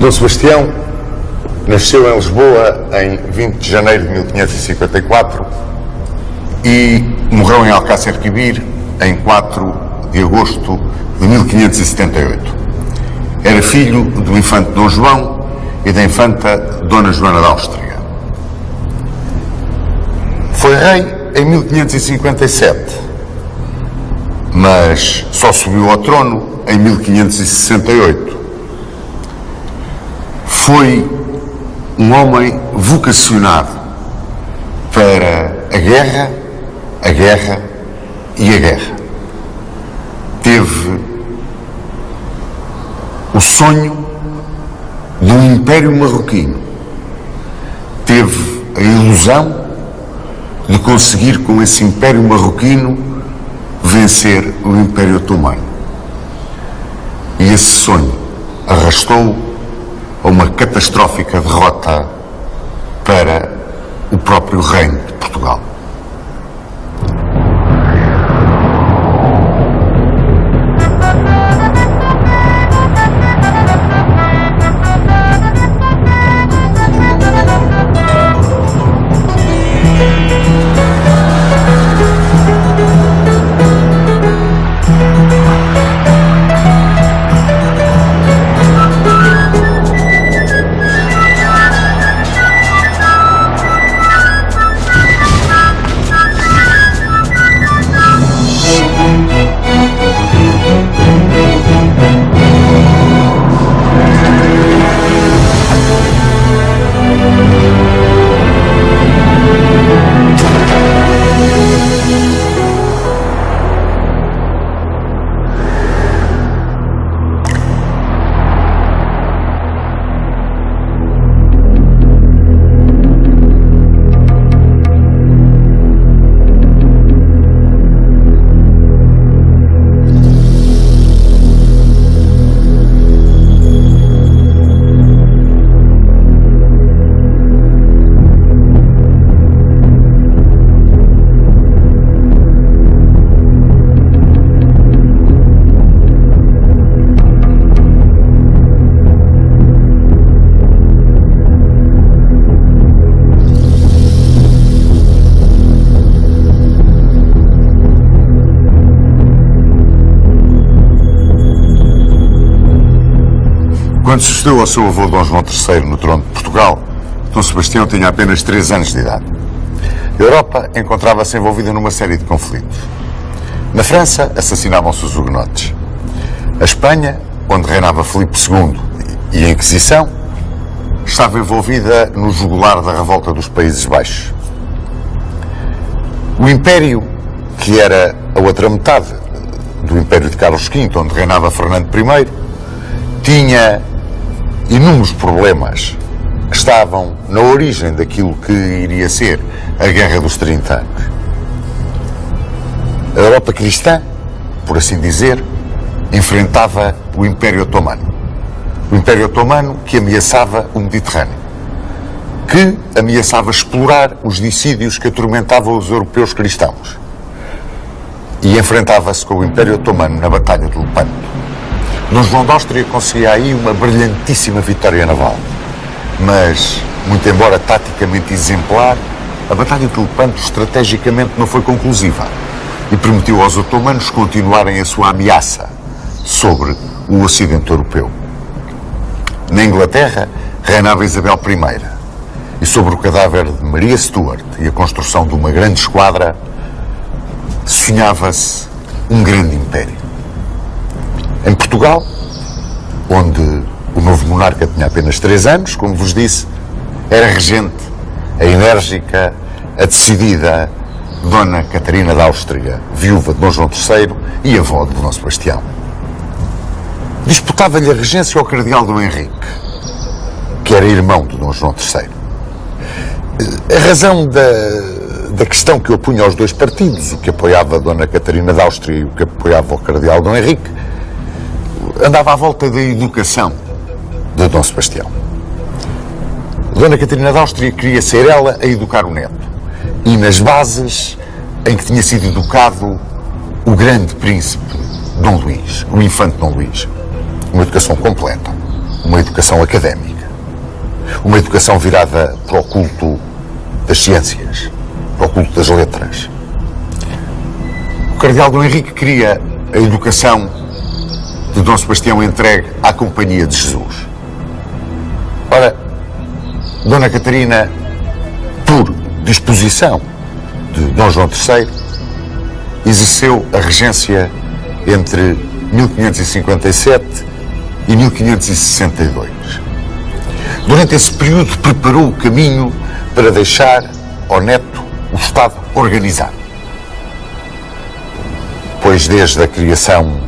Dom Sebastião nasceu em Lisboa em 20 de janeiro de 1554 e morreu em Alcácer Quibir em 4 de agosto de 1578. Era filho do infante Dom João e da infanta Dona Joana da Áustria. Foi rei em 1557, mas só subiu ao trono em 1568. Foi um homem vocacionado para a guerra e a guerra. Teve o sonho de um império marroquino. Teve a ilusão de conseguir com esse império marroquino vencer o Império Otomano. E esse sonho arrastou a uma catastrófica derrota para o próprio reino de Portugal. Quando sucedeu ao seu avô Dom João III no trono de Portugal, Dom Sebastião tinha apenas 3 anos de idade. A Europa encontrava-se envolvida numa série de conflitos. Na França, assassinavam-se os hugonotes. A Espanha, onde reinava Filipe II e a Inquisição, estava envolvida no jugular da revolta dos Países Baixos. O Império, que era a outra metade do Império de Carlos V, onde reinava Fernando I, tinha inúmeros problemas que estavam na origem daquilo que iria ser a Guerra dos 30 anos. A Europa cristã, por assim dizer, enfrentava o Império Otomano. O Império Otomano que ameaçava o Mediterrâneo, que ameaçava explorar os dissídios que atormentavam os europeus cristãos. E enfrentava-se com o Império Otomano na Batalha de Lepanto. Dom João da Áustria conseguia aí uma brilhantíssima vitória naval, mas, muito embora taticamente exemplar, a Batalha de Lepanto estrategicamente não foi conclusiva e permitiu aos otomanos continuarem a sua ameaça sobre o Ocidente Europeu. Na Inglaterra reinava Isabel I e sobre o cadáver de Maria Stuart e a construção de uma grande esquadra sonhava-se um grande império. Em Portugal, onde o novo monarca tinha apenas 3 anos, como vos disse, era regente a enérgica, a decidida Dona Catarina da Áustria, viúva de Dom João III e avó de Dom Sebastião. Disputava-lhe a regência ao cardeal Dom Henrique, que era irmão de Dom João III. A razão da questão que opunha aos dois partidos, o que apoiava a Dona Catarina da Áustria e o que apoiava o cardeal Dom Henrique, andava à volta da educação de Dom Sebastião. Dona Catarina da Áustria queria ser ela a educar o neto, e nas bases em que tinha sido educado o grande príncipe Dom Luís, o infante Dom Luís. Uma educação completa. uma educação académica, uma educação virada para o culto das ciências, para o culto das letras. O cardeal Dom Henrique queria a educação de Dom Sebastião entregue à Companhia de Jesus. Ora, Dona Catarina, por disposição de Dom João III, exerceu a regência entre 1557 e 1562. Durante esse período preparou o caminho para deixar ao neto o Estado organizado. Pois desde a criação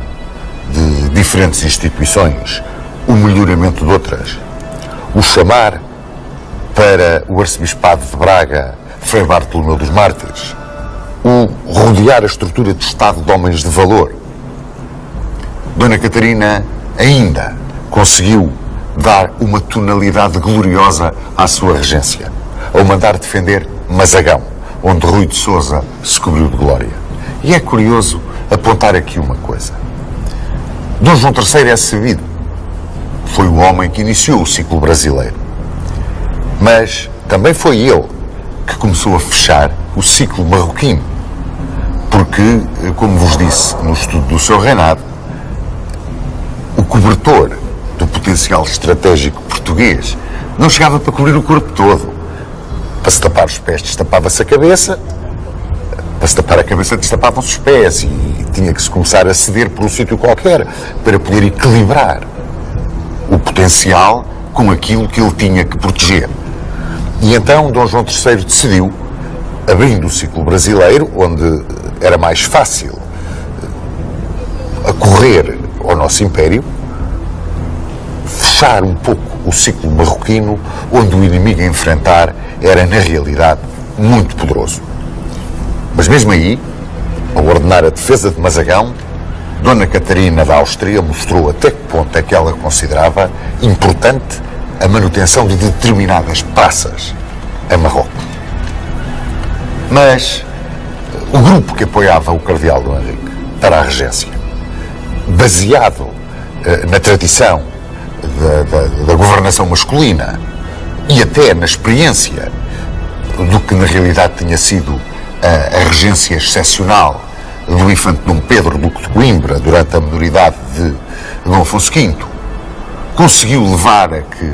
de diferentes instituições, o melhoramento de outras, o chamar para o arcebispado de Braga Frei Bartolomeu dos Mártires, o rodear a estrutura de Estado de homens de valor, Dona Catarina ainda conseguiu dar uma tonalidade gloriosa à sua regência, ao mandar defender Mazagão, onde Rui de Sousa se cobriu de glória. E é curioso apontar aqui uma coisa. Dom João III é sabido, foi o homem que iniciou o ciclo brasileiro, mas também foi ele que começou a fechar o ciclo marroquino, porque, como vos disse no estudo do seu reinado, o cobertor do potencial estratégico português não chegava para cobrir o corpo todo. Para se tapar os pés, destapava-se a cabeça, para se tapar a cabeça, destapavam-se os pés, e tinha que se começar a ceder por um sítio qualquer para poder equilibrar o potencial com aquilo que ele tinha que proteger. E então Dom João III decidiu, abrindo o ciclo brasileiro, onde era mais fácil acorrer ao nosso império, fechar um pouco o ciclo marroquino, onde o inimigo a enfrentar era, na realidade, muito poderoso. Mas mesmo aí, ao ordenar a defesa de Mazagão, Dona Catarina da Áustria mostrou até que ponto é que ela considerava importante a manutenção de determinadas praças em Marrocos. Mas o grupo que apoiava o cardeal Dom Henrique para a regência, baseado na tradição da governação masculina e até na experiência do que na realidade tinha sido a regência excepcional do infante Dom Pedro, duque de Coimbra, durante a minoridade de Dom Afonso V, conseguiu levar a que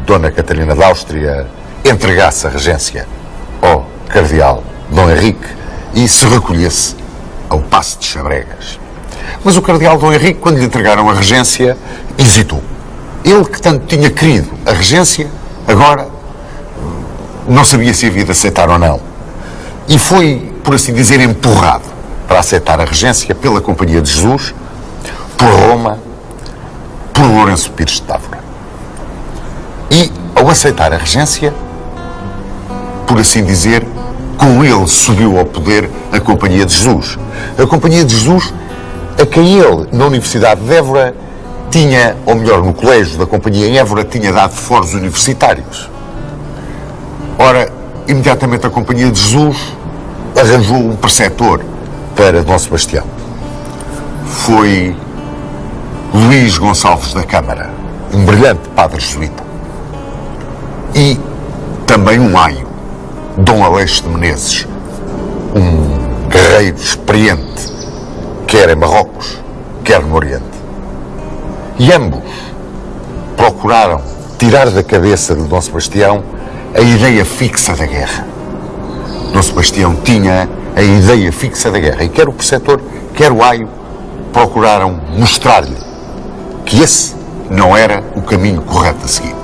Dona Catarina da Áustria entregasse a regência ao cardeal Dom Henrique e se recolhesse ao Paço de Chabregas. Mas o cardeal Dom Henrique, quando lhe entregaram a regência, hesitou. Ele que tanto tinha querido a regência, agora não sabia se havia de aceitar ou não. E foi, por assim dizer, empurrado para aceitar a regência pela Companhia de Jesus, por Roma, por Lourenço Pires de Távora. E, ao aceitar a regência, por assim dizer, com ele subiu ao poder a Companhia de Jesus. A Companhia de Jesus, a quem ele, na Universidade de Évora, tinha, ou melhor, no colégio da Companhia em Évora, tinha dado foros universitários. Ora, imediatamente a Companhia de Jesus arranjou um preceptor para Dom Sebastião. Foi Luís Gonçalves da Câmara, um brilhante padre jesuíta. E também um aio, Dom Aleixo de Menezes, um guerreiro experiente, quer em Marrocos, quer no Oriente. E ambos procuraram tirar da cabeça de Dom Sebastião a ideia fixa da guerra. Dom Sebastião tinha a ideia fixa da guerra e quer o preceptor, quer o aio, procuraram mostrar-lhe que esse não era o caminho correto a seguir.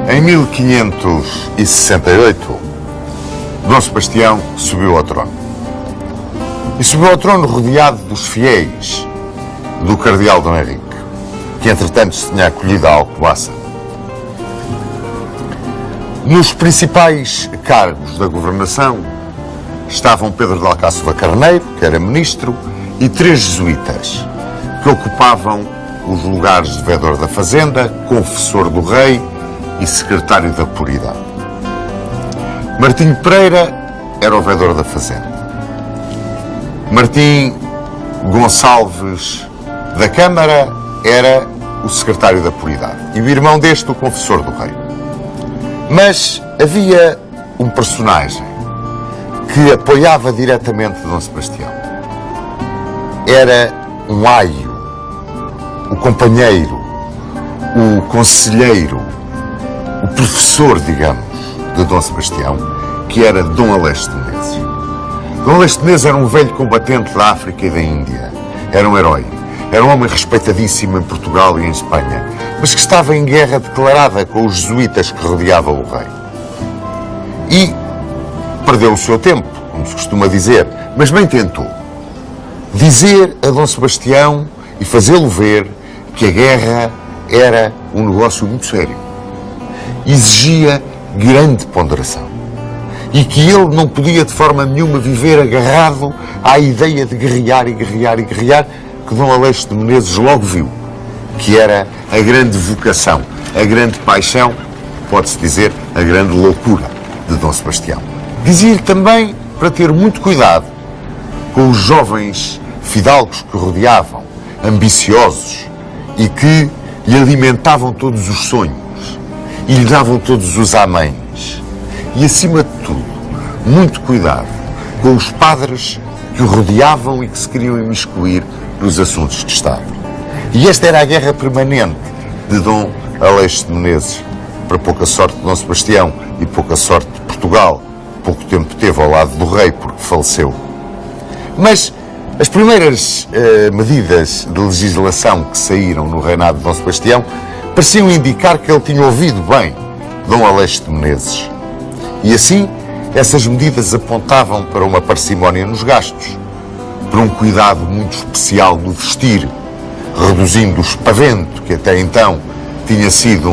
Em 1568, Dom Sebastião subiu ao trono. E subiu ao trono rodeado dos fiéis do cardeal Dom Henrique, que entretanto se tinha acolhido à Alcobaça. Nos principais cargos da governação estavam Pedro de Alcáçova Carneiro, que era ministro, e 3 jesuítas, que ocupavam os lugares de vedor da Fazenda, confessor do rei e secretário da Puridade. Martim Pereira era o vedor da Fazenda. Martim Gonçalves da Câmara era o secretário da Puridade e o irmão deste o confessor do rei. Mas havia um personagem que apoiava diretamente Dom Sebastião. Era um aio, o companheiro, o conselheiro, o professor, digamos, de Dom Sebastião, que era Dom Aleixo de Menezes. Dom Aleixo de Menezes era um velho combatente da África e da Índia. Era um herói. Era um homem respeitadíssimo em Portugal e em Espanha, mas que estava em guerra declarada com os jesuítas que rodeavam o rei. E perdeu o seu tempo, como se costuma dizer, mas bem tentou dizer a Dom Sebastião e fazê-lo ver que a guerra era um negócio muito sério. Exigia grande ponderação. E que ele não podia de forma nenhuma viver agarrado à ideia de guerrear e guerrear e guerrear, que Dom Aleixo de Menezes logo viu, que era a grande vocação, a grande paixão, pode-se dizer, a grande loucura de Dom Sebastião. Dizia-lhe também para ter muito cuidado com os jovens fidalgos que o rodeavam, ambiciosos, e que lhe alimentavam todos os sonhos e lhe davam todos os améns. E, acima de tudo, muito cuidado com os padres que o rodeavam e que se queriam imiscuir nos assuntos de Estado. E esta era a guerra permanente de Dom Aleixo de Menezes, para pouca sorte de Dom Sebastião e pouca sorte de Portugal. Pouco tempo teve ao lado do rei, porque faleceu. Mas as primeiras medidas de legislação que saíram no reinado de Dom Sebastião pareciam indicar que ele tinha ouvido bem Dom Aleixo de Menezes. E assim, essas medidas apontavam para uma parcimónia nos gastos, para um cuidado muito especial no vestir, reduzindo o espavento, que até então tinha sido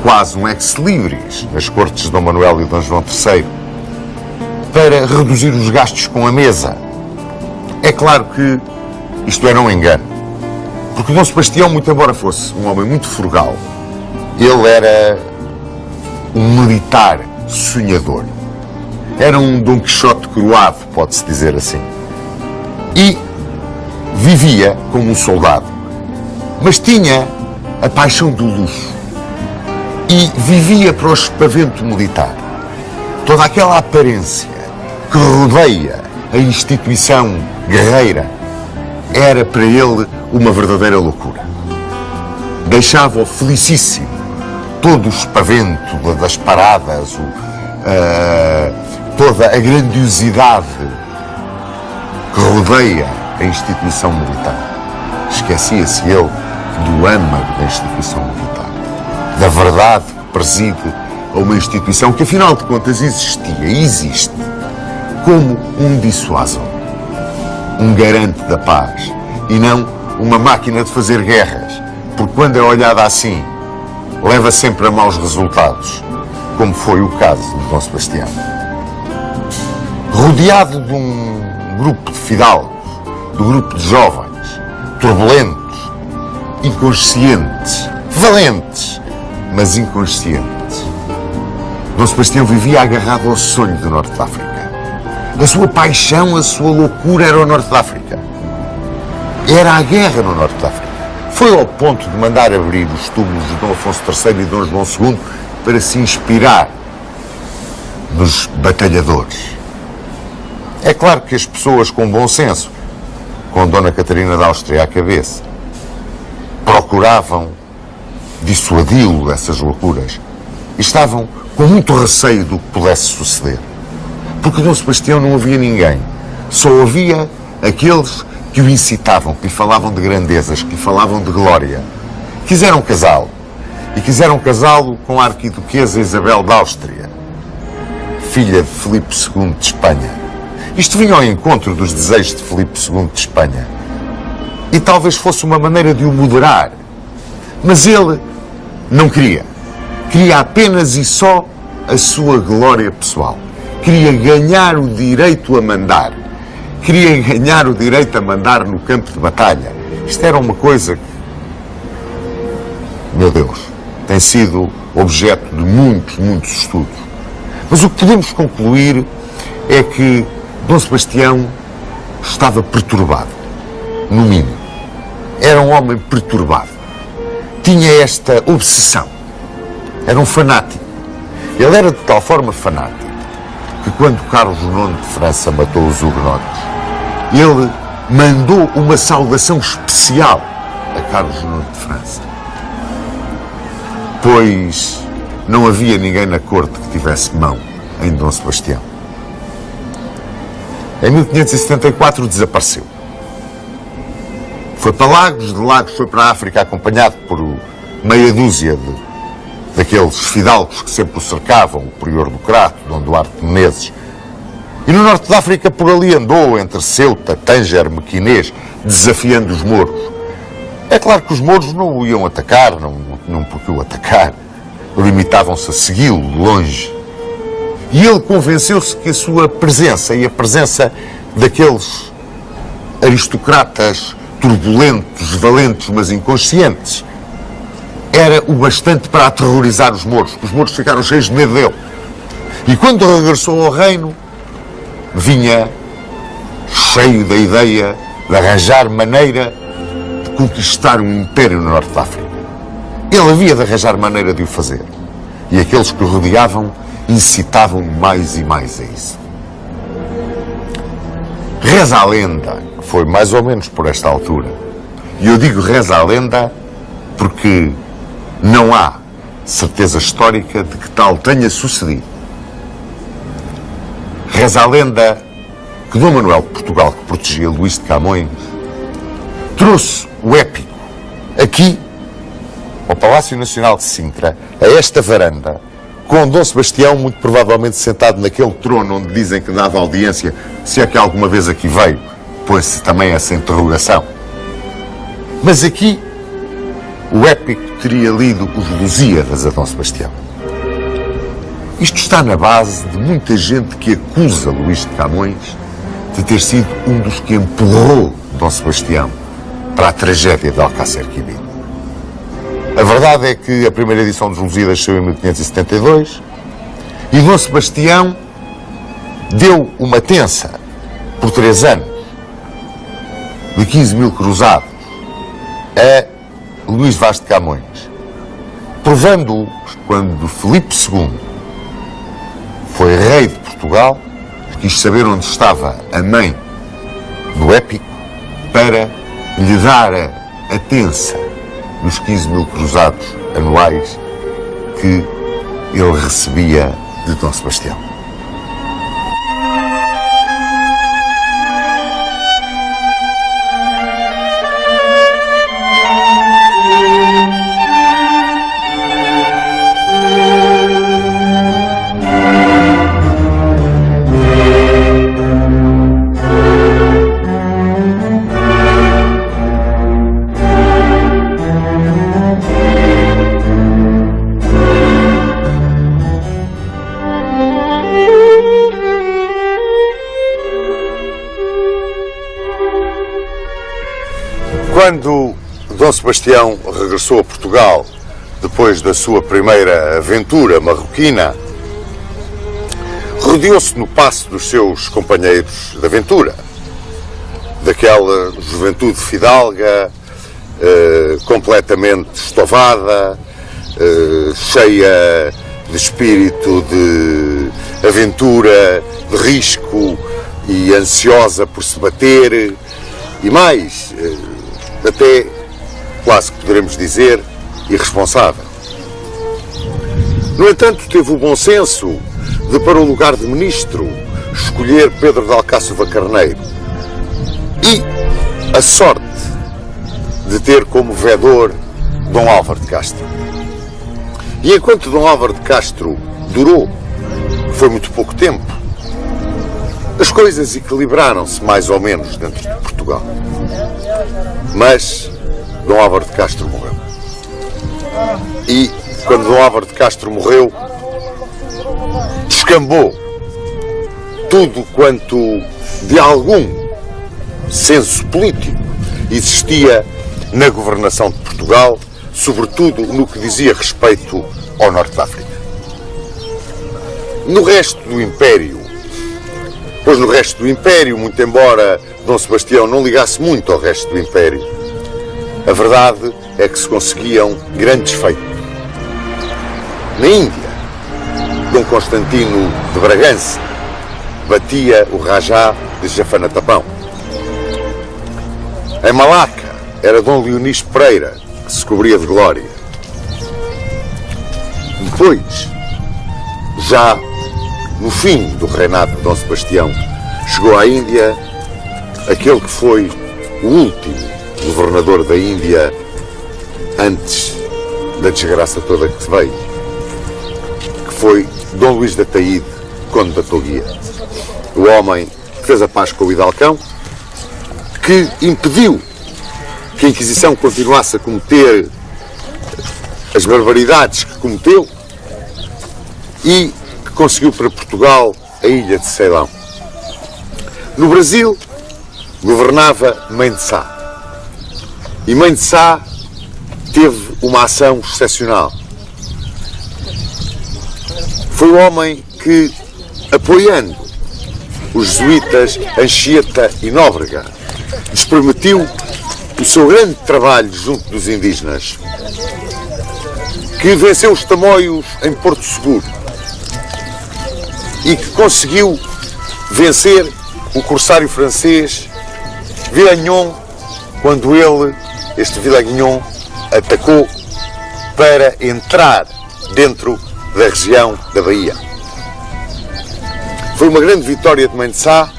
quase um ex-libris nas cortes de Dom Manuel e Dom João III, para reduzir os gastos com a mesa. É claro que isto era um engano, porque Dom Sebastião, muito embora fosse um homem muito frugal, ele era um militar sonhador. Era um Dom Quixote coroado, pode-se dizer assim. E vivia como um soldado, mas tinha a paixão do luxo e vivia para o espavento militar. Toda aquela aparência que rodeia a instituição guerreira era para ele uma verdadeira loucura. Deixava-o felicíssimo todo o espavento das paradas, toda a grandiosidade que rodeia a instituição militar. Esquecia-se ele do âmago da instituição militar, da verdade que preside a uma instituição que, afinal de contas, existia e existe como um dissuasor, um garante da paz, e não uma máquina de fazer guerras, porque quando é olhada assim, leva sempre a maus resultados, como foi o caso de Dom Sebastião. Rodeado de um grupo de fidalgos, de um grupo de jovens, turbulentos, inconscientes, valentes, mas inconscientes, Dom Sebastião vivia agarrado ao sonho do Norte de África. A sua paixão, a sua loucura era o Norte de África. Era a guerra no Norte de África. Foi ao ponto de mandar abrir os túmulos de Dom Afonso III e Dom João II para se inspirar nos batalhadores. É claro que as pessoas com bom senso, com Dona Catarina da Áustria à cabeça, procuravam dissuadi-lo dessas loucuras e estavam com muito receio do que pudesse suceder. Porque Dom Sebastião não ouvia ninguém, só ouvia aqueles que o incitavam, que lhe falavam de grandezas, que lhe falavam de glória. Quiseram casá-lo, e quiseram casá-lo com a arquiduquesa Isabel da Áustria, filha de Filipe II de Espanha. Isto vinha ao encontro dos desejos de Filipe II de Espanha. E talvez fosse uma maneira de o moderar. Mas ele não queria. Queria apenas e só a sua glória pessoal. Queria ganhar o direito a mandar. Queria ganhar o direito a mandar no campo de batalha. Isto era uma coisa que, meu Deus, tem sido objeto de muitos estudos. Mas o que podemos concluir é que Dom Sebastião estava perturbado, no mínimo. Era um homem perturbado. Tinha esta obsessão. Era um fanático. Ele era de tal forma fanático que quando Carlos IX de França matou os hugonotes, ele mandou uma saudação especial a Carlos IX de França. Pois não havia ninguém na corte que tivesse mão em Dom Sebastião. Em 1574 desapareceu. Foi para Lagos, de Lagos foi para a África acompanhado por meia dúzia daqueles fidalgos que sempre o cercavam, o prior do Crato, Dom Duarte de Menezes. E no norte da África por ali andou, entre Ceuta, Tânger, Mequinês, desafiando os mouros. É claro que os mouros não o iam atacar, não porque o atacar, limitavam-se a segui-lo de longe. E ele convenceu-se que a sua presença e a presença daqueles aristocratas turbulentos, valentes, mas inconscientes, era o bastante para aterrorizar os mouros. Os mouros ficaram cheios de medo dele. E quando regressou ao reino, vinha cheio da ideia de arranjar maneira de conquistar um império no norte da África. Ele havia de arranjar maneira de o fazer. E aqueles que o rodeavam incitavam-no mais e mais a isso. Reza a lenda, foi mais ou menos por esta altura. E eu digo reza a lenda porque não há certeza histórica de que tal tenha sucedido. Reza a lenda que Dom Manuel de Portugal, que protegia Luís de Camões, trouxe o épico aqui, ao Palácio Nacional de Sintra, a esta varanda, com Dom Sebastião muito provavelmente sentado naquele trono onde dizem que dava audiência, se é que alguma vez aqui veio, pôs-se também essa interrogação. Mas aqui, o épico teria lido os Lusíadas a Dom Sebastião. Isto está na base de muita gente que acusa Luís de Camões de ter sido um dos que empurrou Dom Sebastião para a tragédia de Alcácer Quibir. A verdade é que a primeira edição dos Lusíadas saiu em 1572 e Dom Sebastião deu uma tensa por 3 anos de 15 mil cruzados a Luís Vaz de Camões, provando-o quando Filipe II foi rei de Portugal, quis saber onde estava a mãe do épico para lhe dar a tensa dos 15 mil cruzados anuais que ele recebia de Dom Sebastião. Quando Dom Sebastião regressou a Portugal, depois da sua primeira aventura marroquina, rodeou-se no passo dos seus companheiros de aventura, daquela juventude fidalga, completamente estovada, cheia de espírito de aventura, de risco e ansiosa por se bater, e mais, até quase que poderemos dizer, irresponsável. No entanto, teve o bom senso de, para o lugar de ministro, escolher Pedro de Alcáçova Carneiro e a sorte de ter como vedor Dom Álvaro de Castro. E enquanto Dom Álvaro de Castro durou, foi muito pouco tempo. As coisas equilibraram-se mais ou menos dentro de Portugal. Mas Dom Álvaro de Castro morreu. E quando Dom Álvaro de Castro morreu, descambou tudo quanto de algum senso político existia na governação de Portugal, sobretudo no que dizia respeito ao Norte de África. No resto do Império, pois no resto do Império, muito embora Dom Sebastião não ligasse muito ao resto do Império, a verdade é que se conseguiam grandes feitos. Na Índia, Dom Constantino de Bragança batia o Rajá de Jafanatapão. Em Malaca, era Dom Leonis Pereira que se cobria de glória. Depois, já no fim do reinado de Dom Sebastião, chegou à Índia aquele que foi o último governador da Índia antes da desgraça toda que se veio, que foi Dom Luís de Ataíde, conde da Toguia, o homem que fez a paz com o Hidalcão, que impediu que a Inquisição continuasse a cometer as barbaridades que cometeu e que conseguiu para Portugal a ilha de Ceilão. No Brasil, governava Mãe de Sá. E Mãe de Sá teve uma ação excepcional. Foi o homem que, apoiando os jesuítas Anchieta e Nóbrega, lhes permitiu o seu grande trabalho junto dos indígenas, que venceu os tamoios em Porto Seguro e que conseguiu vencer o corsário francês Villagnon quando este Villagnon, atacou para entrar dentro da região da Bahia. Foi uma grande vitória de Mãe de Sá,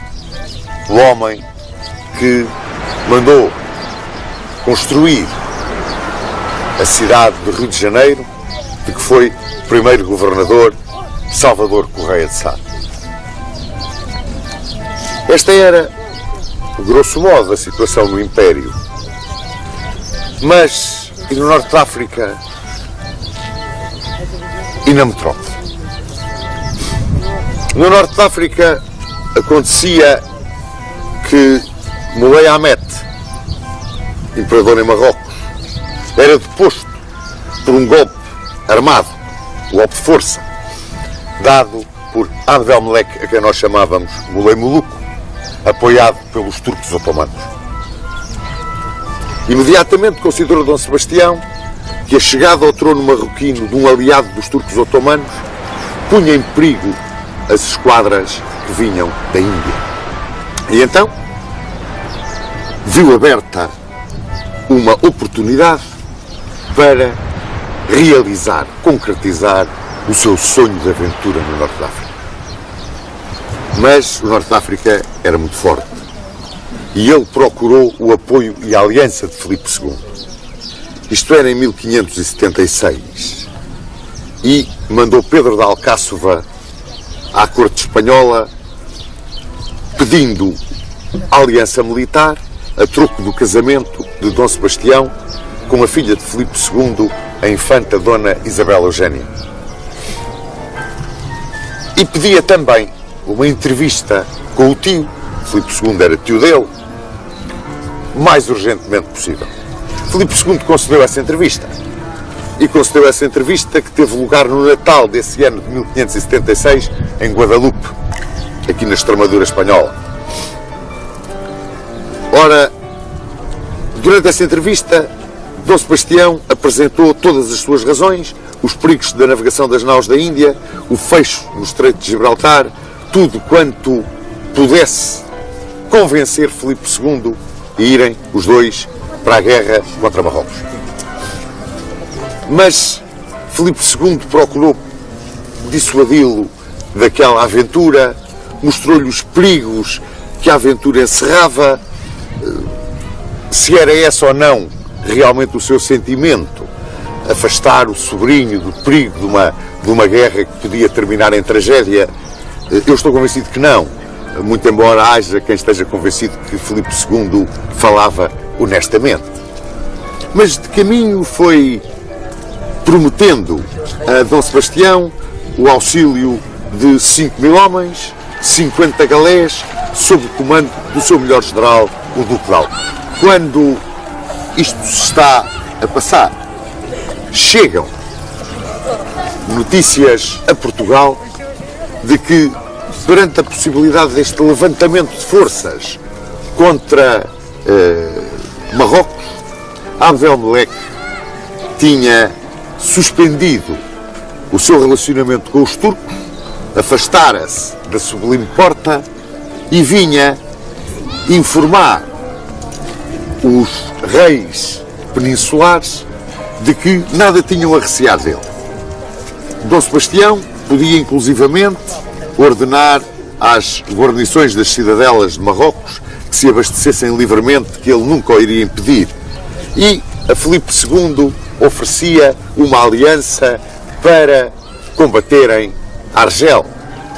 o homem que mandou construir a cidade de Rio de Janeiro, de que foi o primeiro governador, Salvador Correia de Sá. Esta era, grosso modo, a situação no Império. Mas, e no Norte de África, e na metrópole? No Norte de África acontecia que Moulay Ahmed, imperador em Marrocos, era deposto por um golpe armado, golpe de força, dado por Abdelmelek, a quem nós chamávamos Moulay Muluco, apoiado pelos turcos otomanos. Imediatamente considerou Dom Sebastião que a chegada ao trono marroquino de um aliado dos turcos otomanos punha em perigo as esquadras que vinham da Índia. E então viu aberta uma oportunidade para realizar, concretizar o seu sonho de aventura no Norte de África. Mas o Norte de África era muito forte e ele procurou o apoio e a aliança de Filipe II. Isto era em 1576 e mandou Pedro de Alcáçova à corte espanhola pedindo a aliança militar a troco do casamento de Dom Sebastião com a filha de Filipe II, a infanta Dona Isabel Eugénia. E pedia também uma entrevista com o tio, Filipe II era tio dele, o mais urgentemente possível. Filipe II concedeu essa entrevista. E concedeu essa entrevista que teve lugar no Natal desse ano de 1576, em Guadalupe, aqui na Extremadura espanhola. Ora, durante essa entrevista, Dom Sebastião apresentou todas as suas razões, os perigos da navegação das naus da Índia, o fecho no Estreito de Gibraltar, tudo quanto pudesse convencer Filipe II a irem os dois para a guerra contra Marrocos. Mas Filipe II procurou dissuadi-lo daquela aventura, mostrou-lhe os perigos que a aventura encerrava, se era esse ou não realmente o seu sentimento, afastar o sobrinho do perigo de uma guerra que podia terminar em tragédia, Eu estou convencido que não, muito embora haja quem esteja convencido que Filipe II falava honestamente. Mas de caminho foi prometendo a Dom Sebastião o auxílio de 5.000 homens, 50 galés, sob o comando do seu melhor general, o Duque de Alba. Quando isto se está a passar, chegam notícias a Portugal de que, perante a possibilidade deste levantamento de forças contra Marrocos, Abdelmelek tinha suspendido o seu relacionamento com os turcos, afastara-se da Sublime Porta e vinha informar os reis peninsulares de que nada tinham a recear dele. Dom Sebastião podia inclusivamente ordenar às guarnições das cidadelas de Marrocos que se abastecessem livremente, que ele nunca o iria impedir. E a Filipe II oferecia uma aliança para combaterem Argel,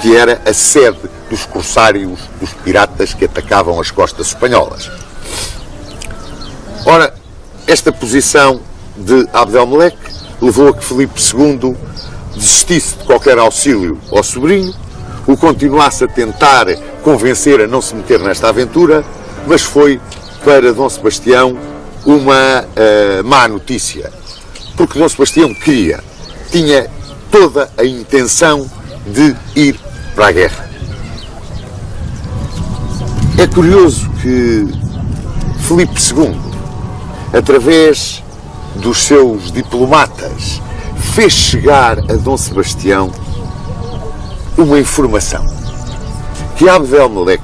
que era a sede dos corsários, dos piratas que atacavam as costas espanholas. Ora, esta posição de Abdelmelek levou a que Filipe II desistisse de qualquer auxílio ao sobrinho, o continuasse a tentar convencer a não se meter nesta aventura, mas foi para Dom Sebastião uma má notícia, porque Dom Sebastião tinha toda a intenção de ir para a guerra. É curioso que Filipe II, através dos seus diplomatas, fez chegar a Dom Sebastião uma informação que Abdelmelek,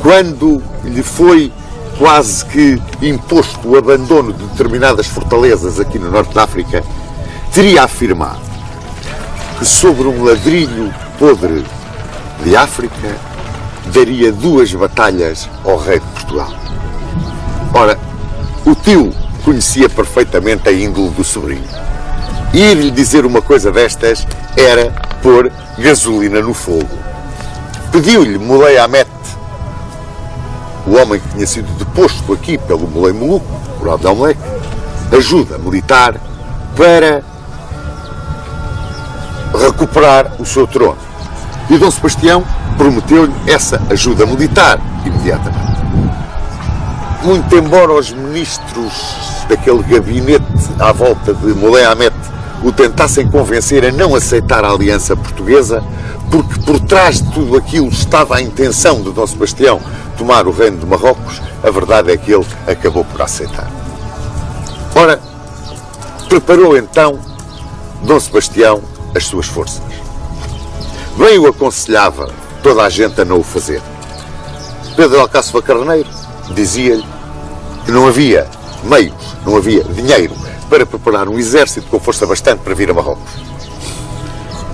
quando lhe foi quase que imposto o abandono de determinadas fortalezas aqui no norte da África, teria afirmado que sobre um ladrilho podre de África daria 2 batalhas ao rei de Portugal. Ora, o tio conhecia perfeitamente a índole do sobrinho. Ir-lhe dizer uma coisa destas era pôr gasolina no fogo. Pediu-lhe Muley Hamet, o homem que tinha sido deposto aqui pelo Muley Muluco, por Abdelmelek, ajuda militar para recuperar o seu trono. E Dom Sebastião prometeu-lhe essa ajuda militar imediatamente. Muito embora os ministros daquele gabinete à volta de Muley Hamet o tentassem convencer a não aceitar a aliança portuguesa, porque por trás de tudo aquilo estava a intenção de Dom Sebastião tomar o reino de Marrocos, a verdade é que ele acabou por aceitar. Ora, preparou então Dom Sebastião as suas forças. Bem o aconselhava toda a gente a não o fazer. Pedro Alcáçova Carneiro dizia-lhe que não havia meios, não havia dinheiro para preparar um exército com força bastante para vir a Marrocos.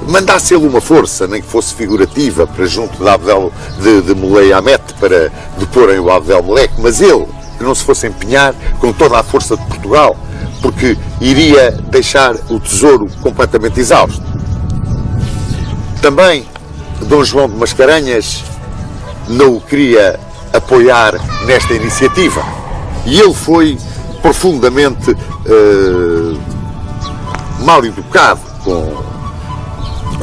Mandasse ele uma força, nem que fosse figurativa, para junto de Muley Hamet para deporem o Abdelmelek, mas ele que não se fosse empenhar com toda a força de Portugal, porque iria deixar o tesouro completamente exausto. Também Dom João de Mascarenhas não o queria apoiar nesta iniciativa e ele foi profundamente mal educado com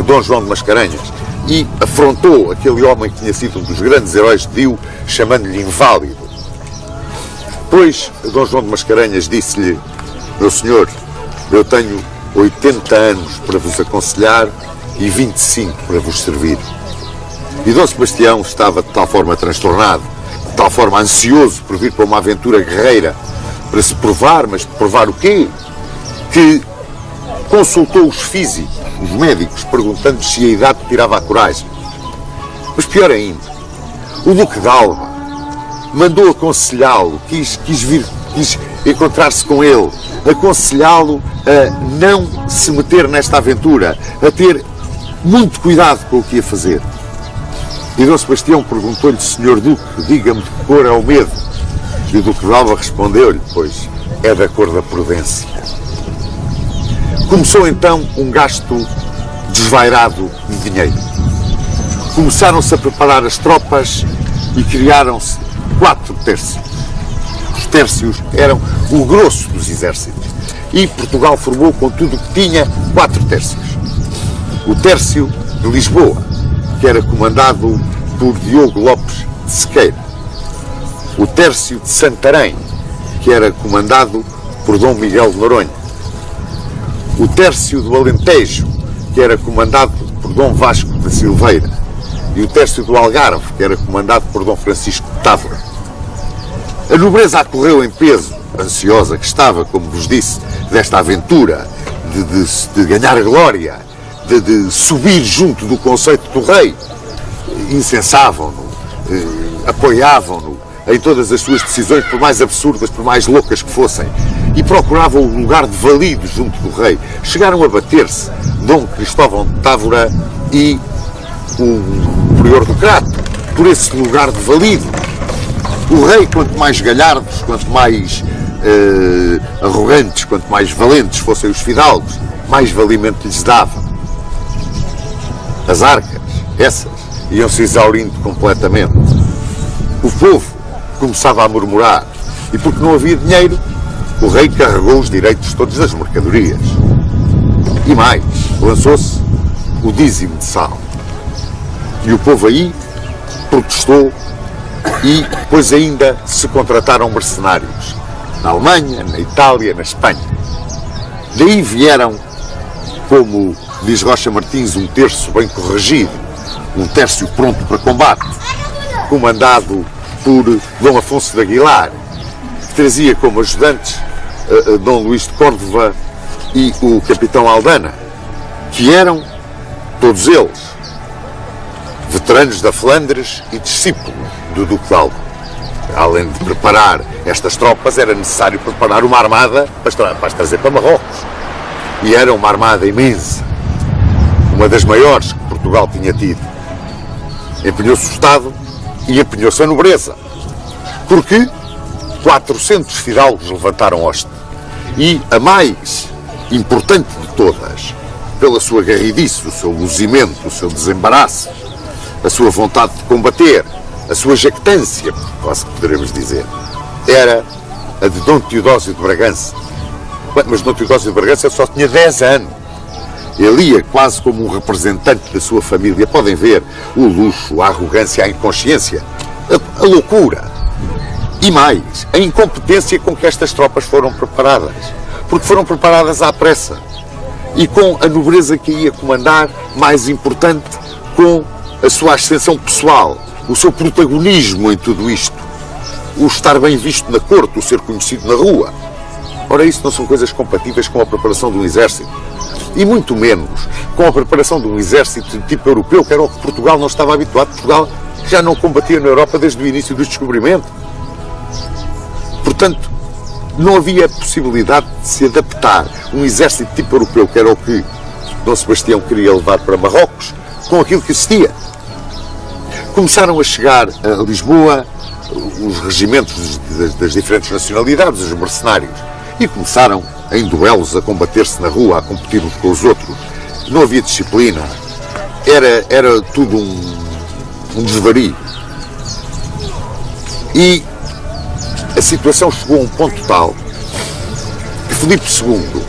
Dom João de Mascarenhas e afrontou aquele homem que tinha sido um dos grandes heróis de Dio, chamando-lhe inválido. Pois Dom João de Mascarenhas disse-lhe: meu senhor, eu tenho 80 anos para vos aconselhar e 25 para vos servir. E Dom Sebastião estava de tal forma transtornado, de tal forma ansioso por vir para uma aventura guerreira, para se provar, mas provar o quê? Que consultou os físicos, os médicos, perguntando se a idade tirava a coragem. Mas pior ainda, o Duque de Alba mandou aconselhá-lo, quis encontrar-se com ele, aconselhá-lo a não se meter nesta aventura, a ter muito cuidado com o que ia fazer. E Dom Sebastião perguntou-lhe: senhor Duque, diga-me de que cor é o medo? E o Duque de Alba respondeu-lhe: pois é da cor da prudência. Começou então um gasto desvairado de dinheiro. começaram-se a preparar as tropas e criaram-se 4 tércios. Os tércios eram o grosso dos exércitos. E Portugal formou, com tudo o que tinha, 4 tércios. O tércio de Lisboa, que era comandado por Diogo Lopes de Sequeira. O tércio de Santarém, que era comandado por Dom Miguel de Noronha. O tércio do Alentejo, que era comandado por Dom Vasco da Silveira. E o tércio do Algarve, que era comandado por Dom Francisco de Távora. A nobreza acorreu em peso, ansiosa que estava, como vos disse, desta aventura, de ganhar glória, de subir junto do conceito do rei. Incensavam-no, apoiavam-no em todas as suas decisões, por mais absurdas, por mais loucas que fossem, e procuravam o lugar de valido junto do rei. Chegaram a bater-se Dom Cristóvão de Távora e o prior do Crato, por esse lugar de valido. O rei, quanto mais galhardos, quanto mais arrogantes, quanto mais valentes fossem os fidalgos, mais valimento lhes dava. As arcas, essas, iam-se exaurindo completamente. O povo começava a murmurar, e porque não havia dinheiro, o rei carregou os direitos todos das mercadorias. E mais, lançou-se o dízimo de sal. E o povo aí protestou, e depois ainda se contrataram mercenários na Alemanha, na Itália, na Espanha. Daí vieram, como diz Rocha Martins, um terço bem corrigido, um tércio pronto para combate, comandado por Dom Afonso de Aguilar, que trazia como ajudantes Dom Luís de Córdoba e o capitão Aldana, que eram, todos eles, veteranos da Flandres e discípulos do Duque de Alba. Além de preparar estas tropas, era necessário preparar uma armada para as trazer para Marrocos. E era uma armada imensa, uma das maiores que Portugal tinha tido. Empenhou-se o Estado e empenhou-se a nobreza. Porque 400 fidalgos levantaram hoste. E a mais importante de todas, pela sua garridice, o seu luzimento, o seu desembaraço, a sua vontade de combater, a sua jactância, quase que poderemos dizer, era a de Dom Teodósio de Bragança. Mas Dom Teodósio de Bragança só tinha 10 anos. Ele ia quase como um representante da sua família. Podem ver o luxo, a arrogância, a inconsciência, a loucura. E mais, a incompetência com que estas tropas foram preparadas. Porque foram preparadas à pressa. E com a nobreza que ia comandar, mais importante, com a sua ascensão pessoal, o seu protagonismo em tudo isto, o estar bem visto na corte, o ser conhecido na rua. Ora, isso não são coisas compatíveis com a preparação de um exército. E muito menos com a preparação de um exército de tipo europeu, que era o que Portugal não estava habituado. Portugal já não combatia na Europa desde o início do descobrimento. Portanto, não havia possibilidade de se adaptar um exército de tipo europeu, que era o que Dom Sebastião queria levar para Marrocos, com aquilo que existia. Começaram a chegar a Lisboa os regimentos das diferentes nacionalidades, os mercenários, e começaram em duelos a combater-se na rua, a competir uns com os outros. Não havia disciplina, era tudo um desvario. E a situação chegou a um ponto tal que Filipe II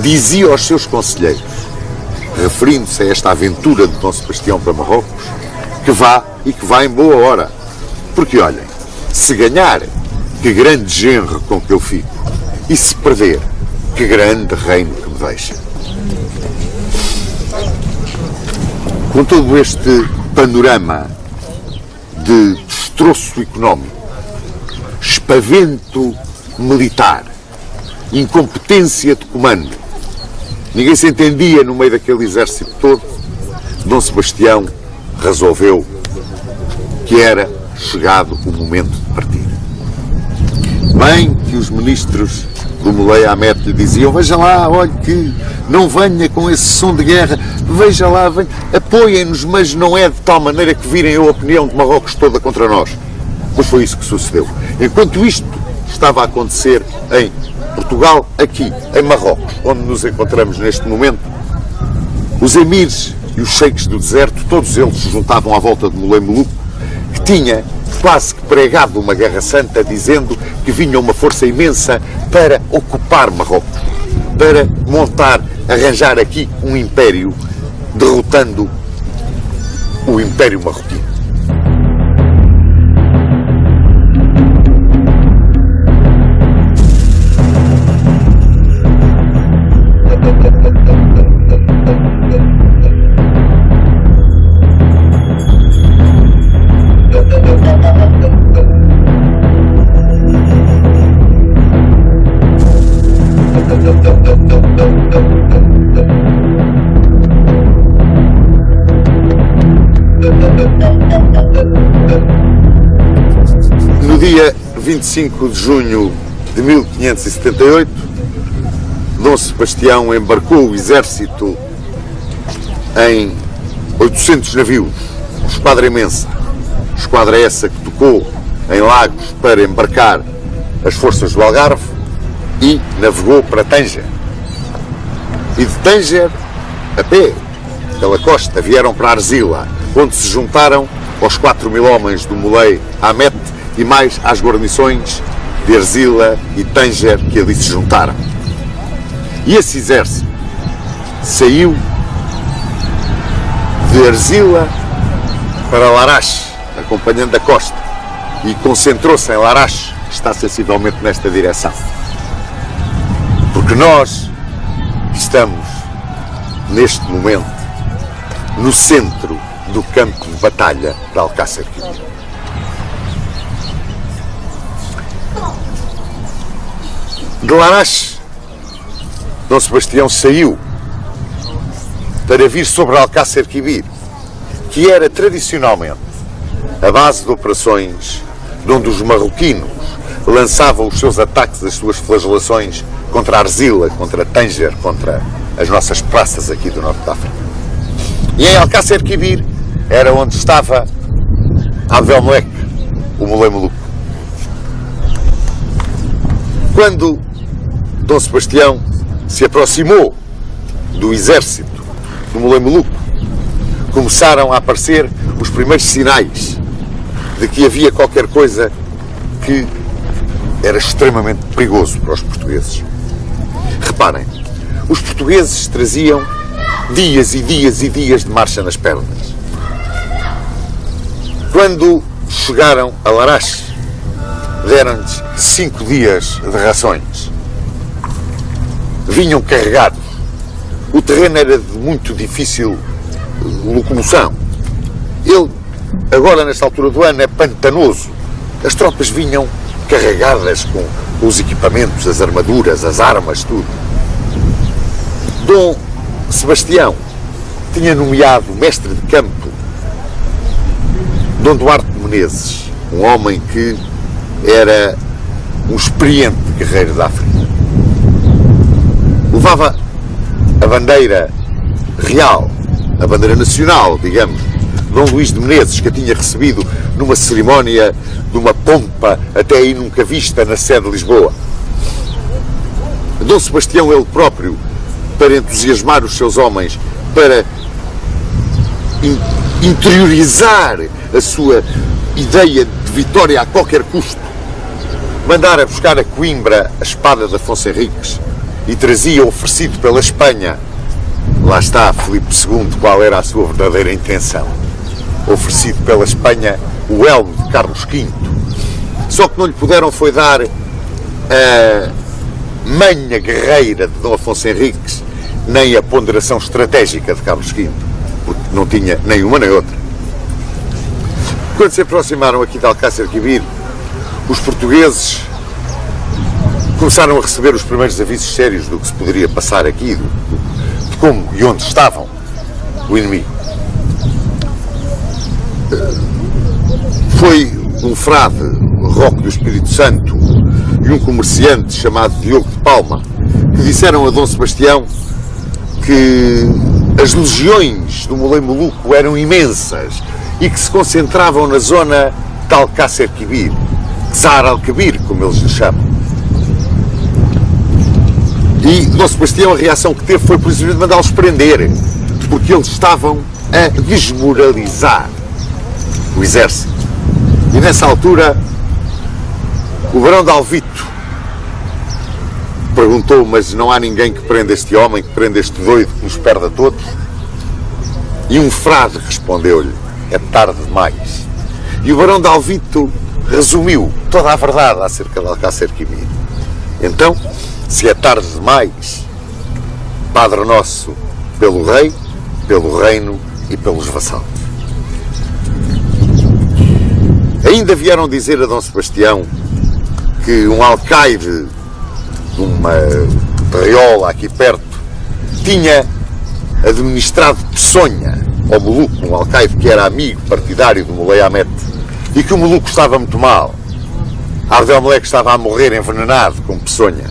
dizia aos seus conselheiros, referindo-se a esta aventura de Dom Sebastião para Marrocos, que vá e que vá em boa hora. Porque, olhem, se ganhar, que grande genro com que eu fico. E se perder, que grande reino que me deixa. Com todo este panorama de destroço económico, espavento militar, incompetência de comando, ninguém se entendia no meio daquele exército todo, Dom Sebastião resolveu que era chegado o momento de partir. Bem que os ministros do Moulay Ahmed lhe diziam, veja lá, olhe que não venha com esse som de guerra, veja lá, apoiem-nos, mas não é de tal maneira que virem a opinião de Marrocos toda contra nós. Pois foi isso que sucedeu. Enquanto isto estava a acontecer em Portugal, aqui, em Marrocos, onde nos encontramos neste momento, os emires e os sheiks do deserto, todos eles se juntavam à volta de Moulay Moulouk, que tinha quase que pregado uma guerra santa, dizendo que vinha uma força imensa para ocupar Marrocos, para montar, arranjar aqui um império, derrotando o Império Marroquino. No dia 25 de junho de 1578, Dom Sebastião embarcou o exército em 800 navios, uma esquadra imensa, esquadra essa que tocou em Lagos para embarcar as forças do Algarve e navegou para Tânger. E de Tânger, a pé, pela costa, vieram para Arzila, onde se juntaram aos 4.000 homens do Moulay Ahmed e mais às guarnições de Arzila e Tânger que ali se juntaram. E esse exército saiu de Arzila para Larache, acompanhando a costa, e concentrou-se em Larache, que está sensivelmente nesta direção. Porque nós estamos, neste momento, no centro do campo de batalha de Alcácer Quibir. De Larache, Dom Sebastião saiu para vir sobre Alcácer Quibir, que era tradicionalmente a base de operações de onde os marroquinos lançavam os seus ataques, as suas flagelações contra Arzila, contra Tânger, contra as nossas praças aqui do norte da África. E em Alcácer Quibir era onde estava Abdelmelek, o Moulay Moulouk. Quando Dom Sebastião se aproximou do exército do Moulay Moulouk, começaram a aparecer os primeiros sinais de que havia qualquer coisa que era extremamente perigoso para os portugueses. Reparem, os portugueses traziam dias e dias e dias de marcha nas pernas. Quando chegaram a Larache, deram-lhes 5 dias de rações. Vinham carregados. O terreno era de muito difícil locomoção. Ele, agora nesta altura do ano, é pantanoso. As tropas vinham carregadas com os equipamentos, as armaduras, as armas, tudo. Dom Sebastião tinha nomeado mestre de campo Dom Duarte de Menezes, um homem que era um experiente guerreiro da África. Levava a bandeira real, a bandeira nacional, digamos, Dom Luís de Menezes, que a tinha recebido numa cerimónia de uma pompa até aí nunca vista na sede de Lisboa. Dom Sebastião, ele próprio, para entusiasmar os seus homens, para interiorizar a sua ideia de vitória a qualquer custo, mandara buscar a Coimbra a espada de Afonso Henriques e trazia oferecido pela Espanha. Lá está, Filipe II, qual era a sua verdadeira intenção. Oferecido pela Espanha o elmo de Carlos V. Só que não lhe puderam foi dar a manha guerreira de Dom Afonso Henriques, nem a ponderação estratégica de Carlos V, porque não tinha nenhuma nem outra. Quando se aproximaram aqui de Alcácer Quibir, os portugueses começaram a receber os primeiros avisos sérios do que se poderia passar aqui, de como e onde estavam o inimigo. Foi um frade, Roque do Espírito Santo, e um comerciante chamado Diogo de Palma, que disseram a Dom Sebastião que as legiões do Moulay Moulouk eram imensas e que se concentravam na zona de Alcácer Quibir, Czar al-Kabir, como eles lhe chamam. E Dom Sebastião, a reação que teve foi, por exemplo, mandá-los prender. porque eles estavam a desmoralizar o exército. E nessa altura, o barão de Alvito perguntou: mas não há ninguém que prenda este homem, que prenda este doido, que nos perde a todos? E um frade respondeu-lhe: é tarde demais. E o barão de Alvito resumiu toda a verdade acerca de Alcácer Quibir. Então, se é tarde demais, Padre Nosso pelo rei, pelo reino e pelos vassalos. Ainda vieram dizer a Dom Sebastião que um alcaide de uma terreola aqui perto tinha administrado peçonha ao Moluco, um alcaide que era amigo partidário do Muley Hamet, e que o Moluco estava muito mal. Abdelmelek estava a morrer envenenado com peçonha.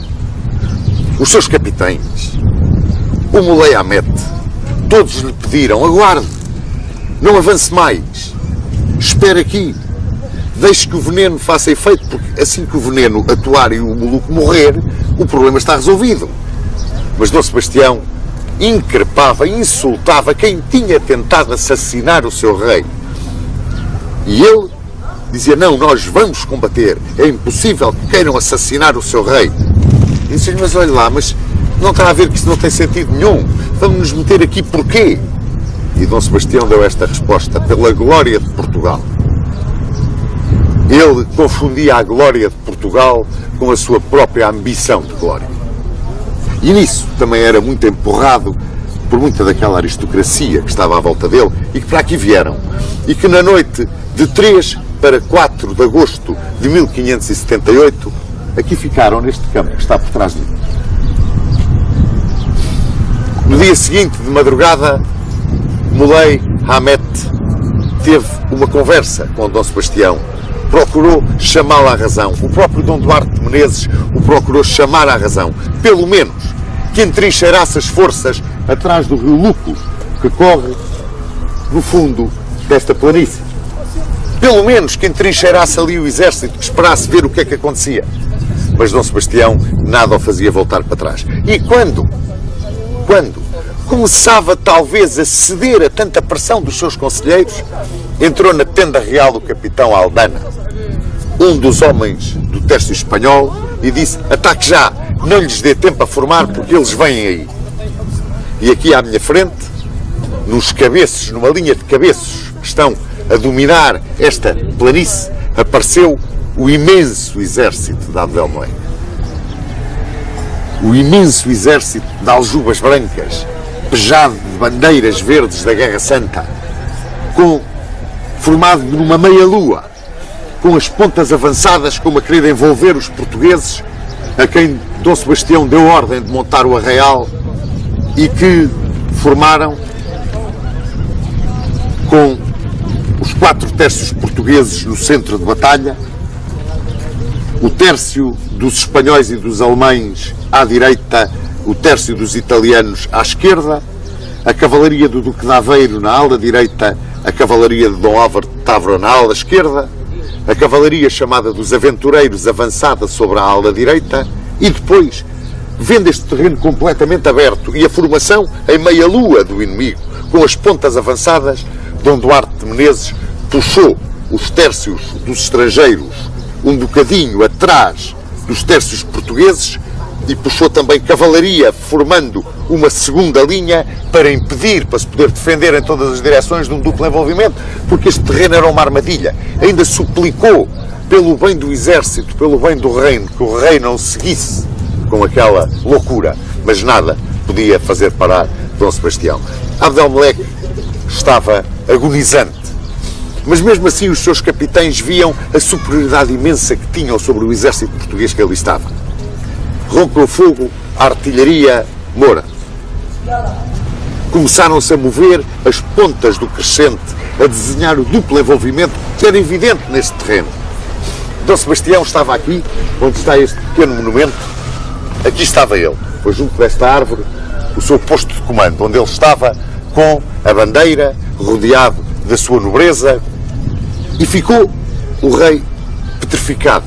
Os seus capitães, o Muley Hamet, todos lhe pediram: aguarde, não avance mais, espere aqui, deixe que o veneno faça efeito, porque assim que o veneno atuar e o Moluco morrer, o problema está resolvido. Mas Dom Sebastião increpava, insultava quem tinha tentado assassinar o seu rei. E ele dizia: não, nós vamos combater, é impossível que queiram assassinar o seu rei. E disse: mas olha lá, mas não está a ver que isso não tem sentido nenhum, vamos nos meter aqui porquê? E Dom Sebastião deu esta resposta: pela glória de Portugal. Ele confundia a glória de Portugal com a sua própria ambição de glória. E nisso também era muito empurrado por muita daquela aristocracia que estava à volta dele e que para aqui vieram. E que na noite de 3 para 4 de agosto de 1578, aqui ficaram neste campo que está por trás de mim. No dia seguinte, de madrugada, Muley Hamet teve uma conversa com Dom Sebastião, procurou chamá-lo à razão. O próprio Dom Duarte de Menezes o procurou chamar à razão. Pelo menos que entrincheirasse as forças atrás do rio Luco, que corre no fundo desta planície. Pelo menos que entrincheirasse ali o exército, que esperasse ver o que é que acontecia. Mas Dom Sebastião nada o fazia voltar para trás. E quando começava talvez a ceder a tanta pressão dos seus conselheiros, entrou na tenda real do capitão Aldana, um dos homens do Tércio Espanhol, e disse: ataque já, não lhes dê tempo a formar porque eles vêm aí. E aqui à minha frente, nos cabeços, numa linha de cabeços que estão a dominar esta planície, apareceu o imenso exército de Abdelmelek. O imenso exército de aljubas brancas, pejado de bandeiras verdes da Guerra Santa, formado numa meia-lua, com as pontas avançadas como a querer envolver os portugueses, a quem Dom Sebastião deu ordem de montar o arraial, e que formaram com os 4 tércios portugueses no centro de batalha, o tércio dos espanhóis e dos alemães à direita, o tércio dos italianos à esquerda, a cavalaria do Duque de Aveiro na ala direita, a cavalaria de Dom Álvaro de Távora na ala esquerda, a cavalaria chamada dos aventureiros avançada sobre a ala direita, e depois, vendo este terreno completamente aberto e a formação em meia-lua do inimigo, com as pontas avançadas, Dom Duarte de Menezes puxou os tércios dos estrangeiros um bocadinho atrás dos tércios portugueses e puxou também cavalaria, formando uma segunda linha para impedir, para se poder defender em todas as direções de um duplo envolvimento, porque este terreno era uma armadilha. Ainda suplicou, pelo bem do exército, pelo bem do reino, que o rei não seguisse com aquela loucura, mas nada podia fazer parar Dom Sebastião. Abdelmelek estava agonizante, mas mesmo assim os seus capitães viam a superioridade imensa que tinham sobre o exército português que ali estava. Rompeu o fogo a artilharia moura. Começaram-se a mover as pontas do crescente, a desenhar o duplo envolvimento que era evidente neste terreno. Dom Sebastião estava aqui, onde está este pequeno monumento. Aqui estava ele, foi junto desta árvore, o seu posto de comando, onde ele estava com a bandeira, rodeado da sua nobreza, e ficou o rei petrificado.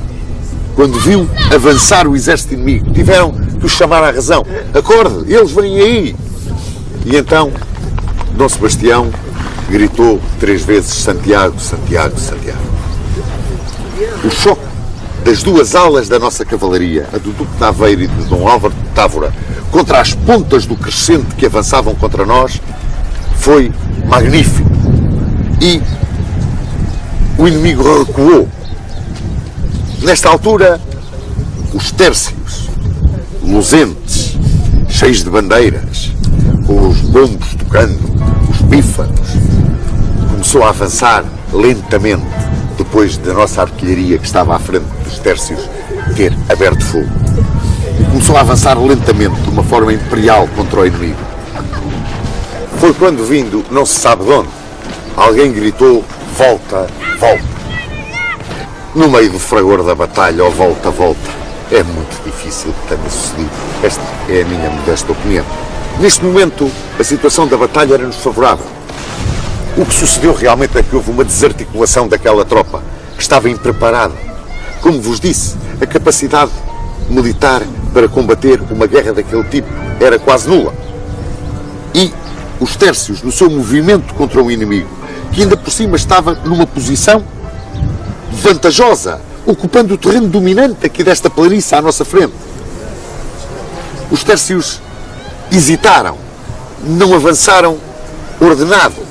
Quando viu avançar o exército inimigo, tiveram que o chamar à razão. Acorde, eles vêm aí. E então Dom Sebastião gritou 3 vezes Santiago, Santiago, Santiago. O choque das 2 alas da nossa cavalaria, a do Duque de Aveiro e de Dom Álvaro de Távora, contra as pontas do crescente que avançavam contra nós, foi magnífico. E o inimigo recuou. Nesta altura, os tércios, luzentes, cheios de bandeiras, com os bombos tocando, os pífanos, começou a avançar lentamente, depois da nossa artilharia que estava à frente dos tércios ter aberto fogo. Começou a avançar lentamente, de uma forma imperial, contra o inimigo. Foi quando, vindo, não se sabe de onde, alguém gritou: volta, volta. No meio do fragor da batalha, ou volta, volta, é muito difícil que tenha sucedido. Esta é a minha modesta opinião. Neste momento, a situação da batalha era-nos favorável. O que sucedeu realmente é que houve uma desarticulação daquela tropa, que estava impreparada. Como vos disse, a capacidade militar para combater uma guerra daquele tipo era quase nula. E os tércios, no seu movimento contra o inimigo, que ainda por cima estava numa posição vantajosa, ocupando o terreno dominante aqui desta planície à nossa frente. Os tércios hesitaram, não avançaram ordenados,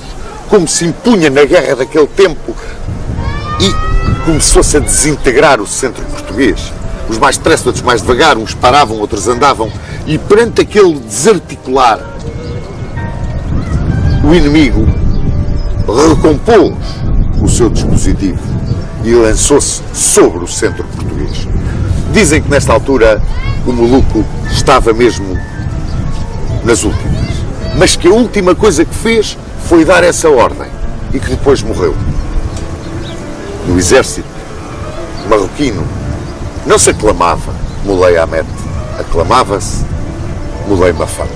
como se impunha na guerra daquele tempo, e começou-se a desintegrar o centro português. Os mais depressa, outros mais devagar, uns paravam, outros andavam, e perante aquele desarticular, o inimigo recompôs o seu dispositivo e lançou-se sobre o centro português. Dizem que nesta altura o Moluco estava mesmo nas últimas, mas que a última coisa que fez foi dar essa ordem e que depois morreu. No exército marroquino não se aclamava Moulay Ahmed, aclamava-se Moulay Mafate,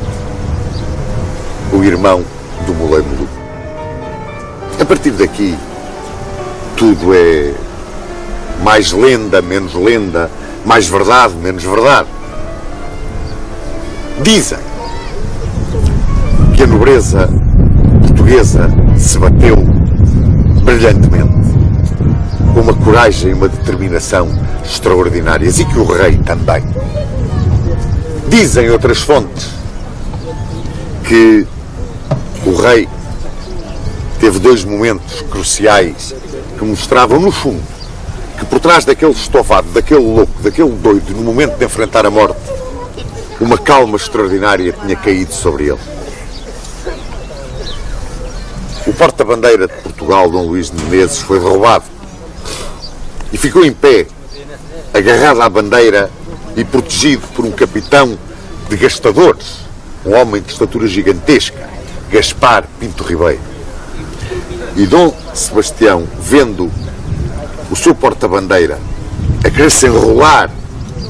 o irmão do Moulay Moluco. A partir daqui, tudo é mais lenda, menos lenda, mais verdade, menos verdade. Dizem que a nobreza portuguesa se bateu brilhantemente, com uma coragem e uma determinação extraordinárias, e que o rei também. Dizem outras fontes que o rei teve 2 momentos cruciais que mostravam, no fundo, que por trás daquele estofado, daquele louco, daquele doido, no momento de enfrentar a morte, uma calma extraordinária tinha caído sobre ele. O porta-bandeira de Portugal, Dom Luís de Menezes, foi derrubado e ficou em pé, agarrado à bandeira e protegido por um capitão de gastadores, um homem de estatura gigantesca, Gaspar Pinto Ribeiro. E Dom Sebastião, vendo o seu porta-bandeira a querer se enrolar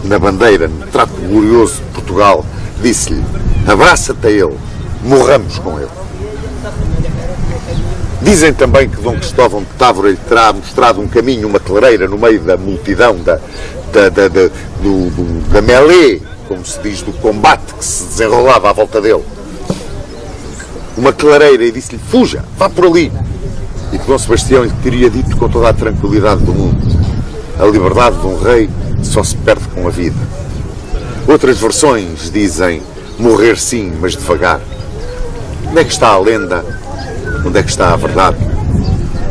na bandeira, no trato glorioso de Portugal, disse-lhe: abraça-te a ele, morramos com ele. Dizem também que Dom Cristóvão de Távora lhe terá mostrado um caminho, uma clareira no meio da multidão, da mêlée, como se diz, do combate que se desenrolava à volta dele. Uma clareira, e disse-lhe: fuja, vá por ali. E que Dom Sebastião lhe teria dito com toda a tranquilidade do mundo: a liberdade de um rei só se perde com a vida. Outras versões dizem: morrer sim, mas devagar. Onde é que está a lenda? Onde é que está a verdade?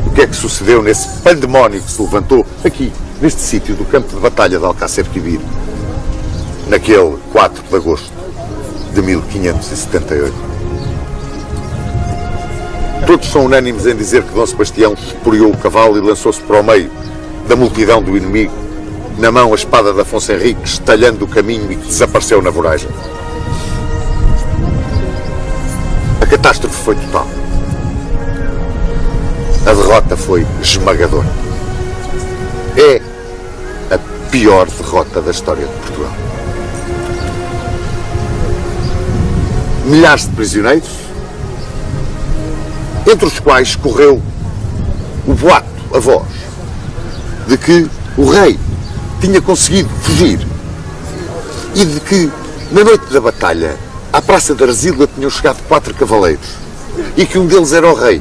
O que é que sucedeu nesse pandemónio que se levantou aqui, neste sítio do campo de batalha de Alcácer Quibir, naquele 4 de agosto de 1578? Todos são unânimes em dizer que Dom Sebastião esporeou o cavalo e lançou-se para o meio da multidão do inimigo, na mão a espada de Afonso Henriques, talhando o caminho, e que desapareceu na voragem. A catástrofe foi total. A derrota foi esmagadora. É a pior derrota da história de Portugal. Milhares de prisioneiros, entre os quais correu o boato, a voz, de que o rei tinha conseguido fugir e de que, na noite da batalha, à Praça da Arzila tinham chegado 4 cavaleiros e que um deles era o rei.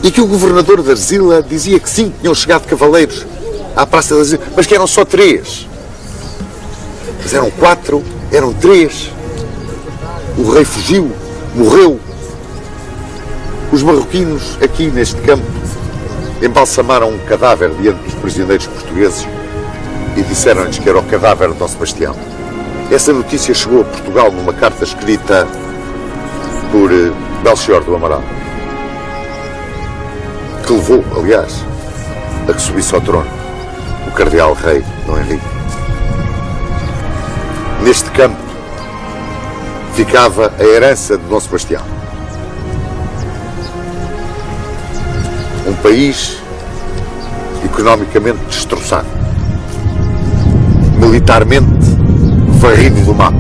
E que o governador da Arzila dizia que sim, tinham chegado cavaleiros à Praça da Arzila, mas que eram só 3. Mas eram 4, eram 3. O rei fugiu, morreu. Os marroquinos, aqui neste campo, embalsamaram um cadáver diante dos prisioneiros portugueses e disseram-lhes que era o cadáver de Dom Sebastião. Essa notícia chegou a Portugal numa carta escrita por Belchior do Amaral, que levou, aliás, a que subisse ao trono o cardeal rei Dom Henrique. Neste campo ficava a herança de Dom Sebastião. Um país economicamente destroçado, militarmente varrido do mapa,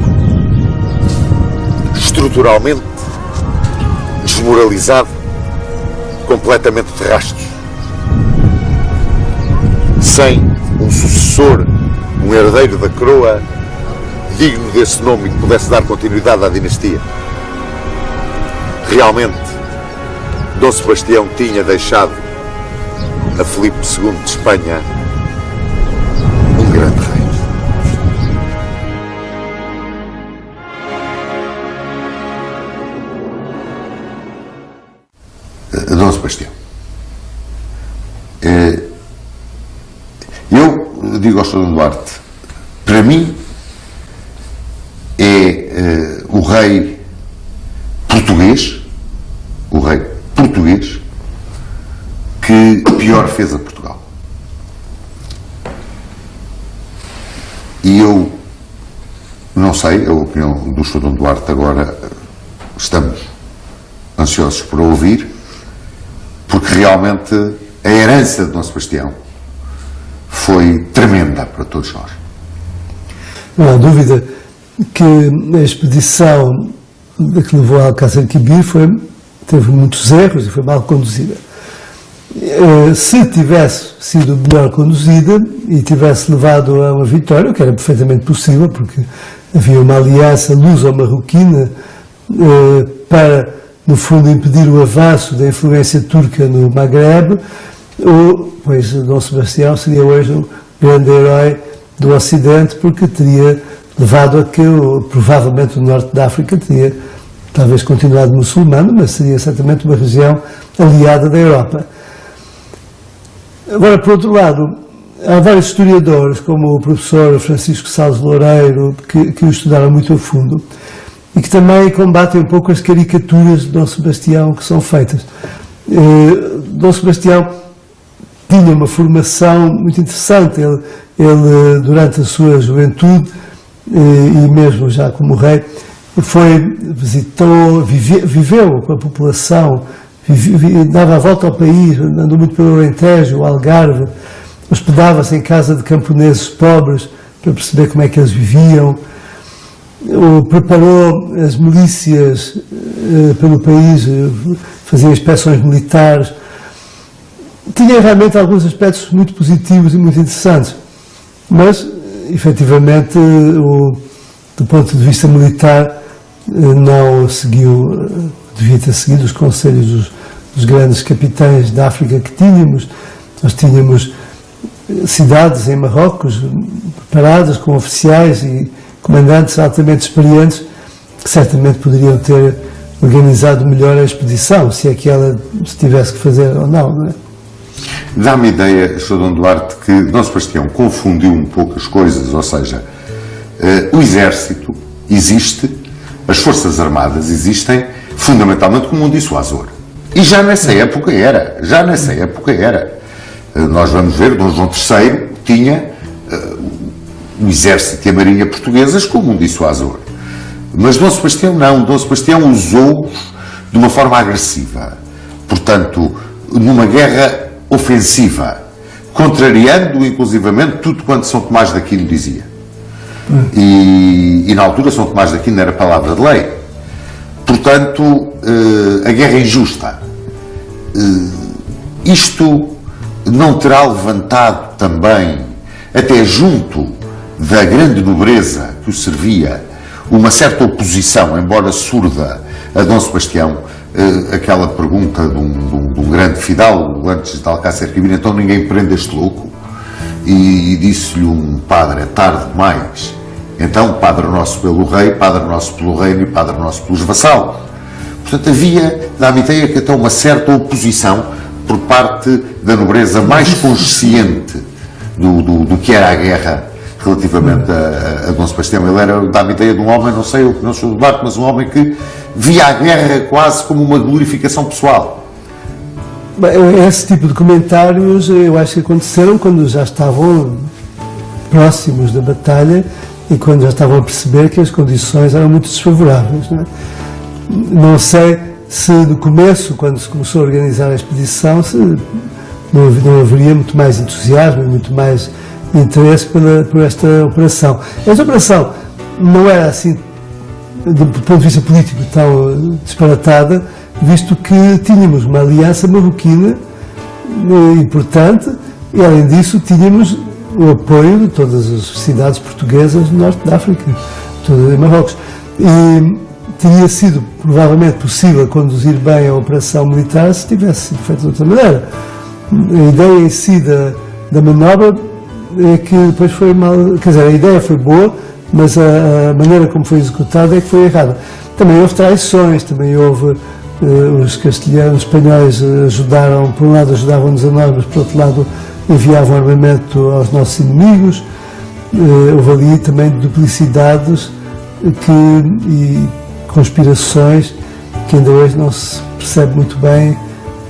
estruturalmente desmoralizado, completamente de rastros, sem um sucessor, um herdeiro da coroa digno desse nome e que pudesse dar continuidade à dinastia. Realmente, Dom Sebastião tinha deixado a Filipe II de Espanha um grande rei. Dom Sebastião. Eu digo ao Sr. Duarte, para mim é o rei português que pior fez a Portugal. E eu não sei, a opinião do Sr. Dom Duarte agora estamos ansiosos por ouvir, porque realmente a herança de Dom Sebastião foi tremenda para todos nós. Não há dúvida que a expedição que levou a Alcácer Quibir teve muitos erros e foi mal conduzida. Se tivesse sido melhor conduzida e tivesse levado a uma vitória, o que era perfeitamente possível, porque havia uma aliança luso-marroquina para, no fundo, impedir o avanço da influência turca no Maghreb, pois Dom Sebastião seria hoje um grande herói do Ocidente, porque teria levado a que, provavelmente, o norte da África teria talvez continuado muçulmano, mas seria certamente uma região aliada da Europa. Agora, por outro lado, há vários historiadores, como o professor Francisco Salles Loureiro, que o estudaram muito a fundo e que também combatem um pouco as caricaturas de Dom Sebastião que são feitas. Dom Sebastião tinha uma formação muito interessante. Ele durante a sua juventude, e mesmo já como rei, viveu com a população, dava a volta ao país, andou muito pelo Alentejo, o Algarve, hospedava-se em casa de camponeses pobres para perceber como é que eles viviam, preparou as milícias pelo país, fazia inspeções militares, tinha realmente alguns aspectos muito positivos e muito interessantes, mas, efetivamente, do ponto de vista militar, não seguiu, devia ter seguido os conselhos dos grandes capitães da África que tínhamos. Nós tínhamos cidades em Marrocos preparadas com oficiais e comandantes altamente experientes que certamente poderiam ter organizado melhor a expedição, se é que ela se tivesse que fazer ou não, não é? Dá-me ideia, Sr. Dom Duarte, que Dom Sebastião confundiu um pouco as coisas, ou seja, o exército existe, as forças armadas existem fundamentalmente como um dissuasor. E já nessa época era. Nós vamos ver, Dom João III tinha o exército e a marinha portuguesas como um dissuasor. Mas Dom Sebastião não. Dom Sebastião usou-os de uma forma agressiva. Portanto, numa guerra ofensiva, contrariando inclusivamente tudo quanto São Tomás de Aquino dizia. E na altura São Tomás de Aquino era palavra de lei. Portanto, a guerra é injusta. Isto não terá levantado também, até junto da grande nobreza que o servia, uma certa oposição, embora surda, a Dom Sebastião, aquela pergunta de um grande fidalgo antes de Alcácer Quibir: então ninguém prende este louco? E disse-lhe um padre: é tarde demais. Então, Padre Nosso pelo rei, Padre Nosso pelo reino e Padre Nosso pelos vassalos. Portanto, havia, dá-me ideia que até uma certa oposição por parte da nobreza mais consciente do que era a guerra relativamente a Dom Sebastião. Ele era, dá-me ideia de um homem, não sei, eu não sou do barco, mas um homem que via a guerra quase como uma glorificação pessoal. Bem, esse tipo de comentários eu acho que aconteceram quando já estavam próximos da batalha e quando já estavam a perceber que as condições eram muito desfavoráveis. Não sei se no começo, quando se começou a organizar a expedição, se não haveria muito mais entusiasmo, muito mais interesse por esta operação. Esta operação não era assim, do ponto de vista político, tão disparatada, visto que tínhamos uma aliança marroquina importante e, além disso, tínhamos o apoio de todas as cidades portuguesas do norte da África, todas em Marrocos. E teria sido provavelmente possível conduzir bem a operação militar se tivesse sido feita de outra maneira. A ideia em si da manobra é que depois foi mal, quer dizer, a ideia foi boa, mas a maneira como foi executada é que foi errada. Também houve traições, também houve os castelhanos, os espanhóis ajudaram, por um lado ajudavam-nos a nós, mas por outro lado enviavam armamento aos nossos inimigos. Houve ali também duplicidades e conspirações que ainda hoje não se percebe muito bem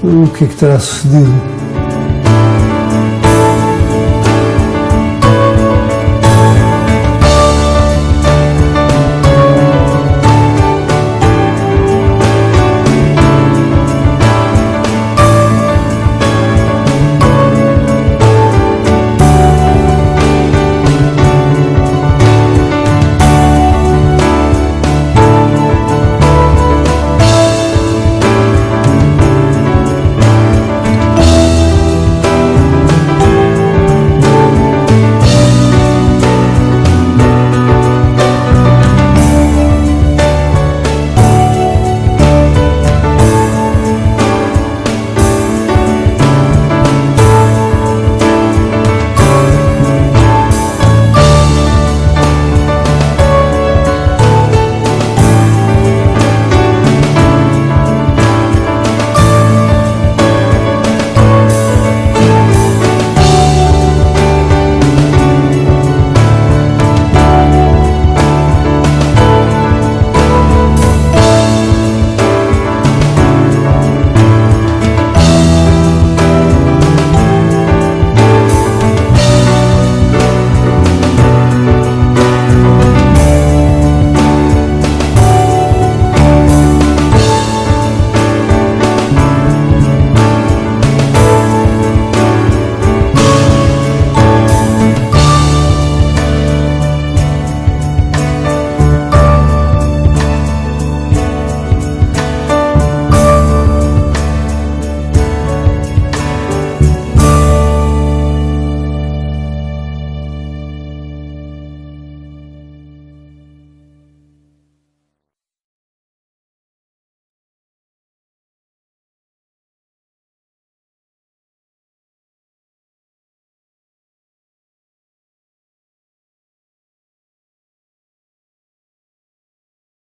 o que é que terá sucedido.